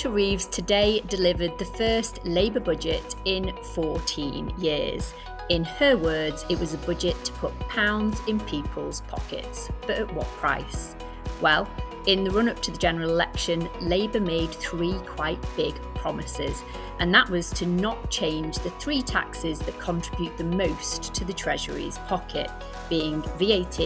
Rachel Reeves today delivered the first Labour budget in 14 years. In her words, it was a budget to put pounds in people's pockets. But at what price? Well, in the run-up to the general election, Labour made three quite big promises, and that was to not change the three taxes that contribute the most to the Treasury's pocket, being VAT,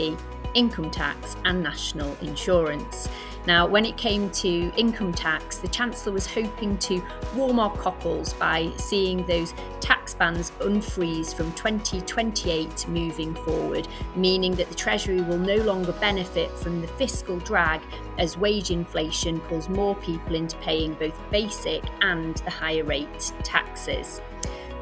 income tax and national insurance. Now, when it came to income tax, the Chancellor was hoping to warm our cockles by seeing those tax bands unfreeze from 2028 moving forward, meaning that the Treasury will no longer benefit from the fiscal drag as wage inflation pulls more people into paying both basic and the higher rate taxes.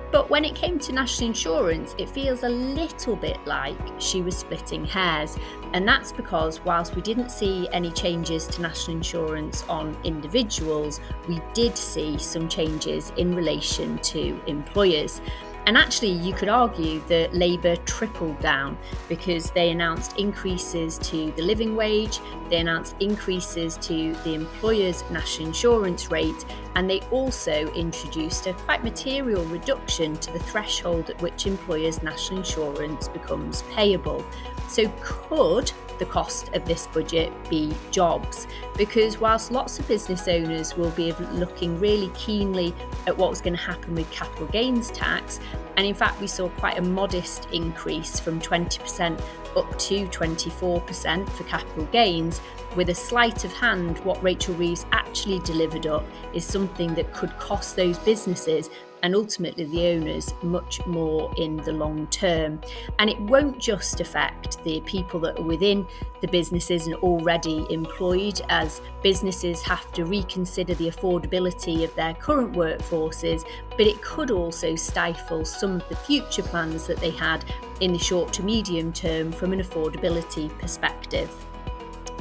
But when it came to national insurance, it feels a little bit like she was splitting hairs. And that's because whilst we didn't see any changes to national insurance on individuals, we did see some changes in relation to employers. And actually, you could argue that Labour tripled down because they announced increases to the living wage, they announced increases to the employer's national insurance rate, and they also introduced a quite material reduction to the threshold at which employers' national insurance becomes payable. So could the cost of this budget be jobs? Because whilst lots of business owners will be looking really keenly at what was going to happen with capital gains tax, and in fact we saw quite a modest increase from 20% up to 24% for capital gains, with a sleight of hand, what Rachel Reeves actually delivered up is something that could cost those businesses and ultimately the owners much more in the long term. And it won't just affect the people that are within the businesses and already employed, as businesses have to reconsider the affordability of their current workforces, but it could also stifle some of the future plans that they had in the short to medium term from an affordability perspective.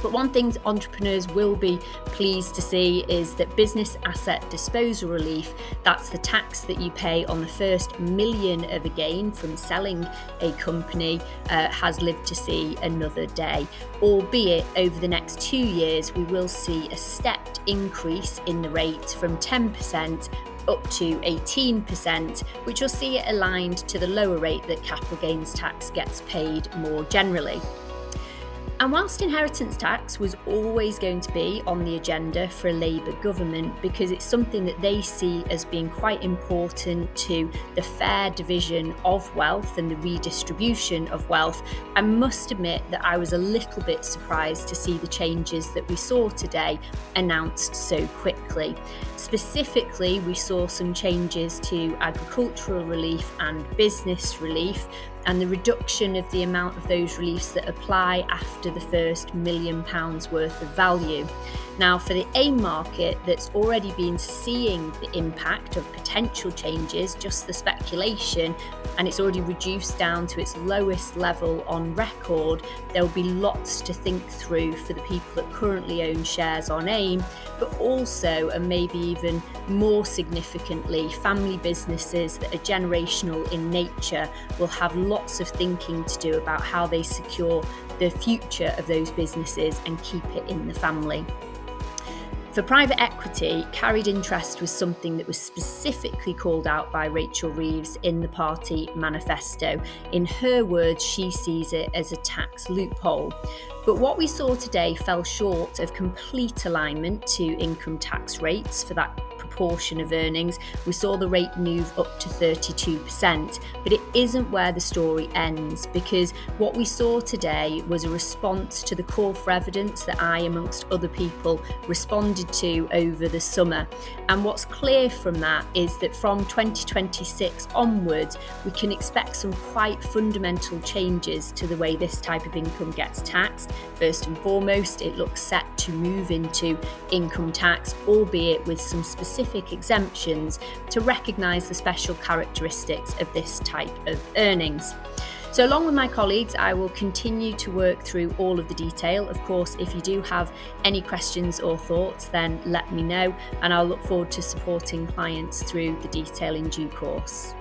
But one thing entrepreneurs will be pleased to see is that business asset disposal relief, that's the tax that you pay on the first million of a gain from selling a company, has lived to see another day. Albeit over the next 2 years, we will see a stepped increase in the rate from 10% up to 18%, which will see it aligned to the lower rate that capital gains tax gets paid more generally. And whilst inheritance tax was always going to be on the agenda for a Labour government because it's something that they see as being quite important to the fair division of wealth and the redistribution of wealth, I must admit that I was a little bit surprised to see the changes that we saw today announced so quickly. Specifically, we saw some changes to agricultural relief and business relief, and the reduction of the amount of those reliefs that apply after the first £1 million worth of value. Now, for the AIM market that's already been seeing the impact of potential changes, just the speculation, and it's already reduced down to its lowest level on record, there'll be lots to think through for the people that currently own shares on AIM, but also, and maybe even more significantly, family businesses that are generational in nature will have lots of thinking to do about how they secure the future of those businesses and keep it in the family. For private equity, carried interest was something that was specifically called out by Rachel Reeves in the party manifesto. In her words, she sees it as a tax loophole. But what we saw today fell short of complete alignment to income tax rates for that proportion of earnings. We saw the rate move up to 32%, but it isn't where the story ends, because what we saw today was a response to the call for evidence that I, amongst other people, responded to over the summer. And what's clear from that is that from 2026 onwards, we can expect some quite fundamental changes to the way this type of income gets taxed. First and foremost, it looks set to move into income tax, albeit with some specific exemptions to recognise the special characteristics of this type of earnings. So along with my colleagues, I will continue to work through all of the detail. Of course, if you do have any questions or thoughts, then let me know, and I'll look forward to supporting clients through the detail in due course.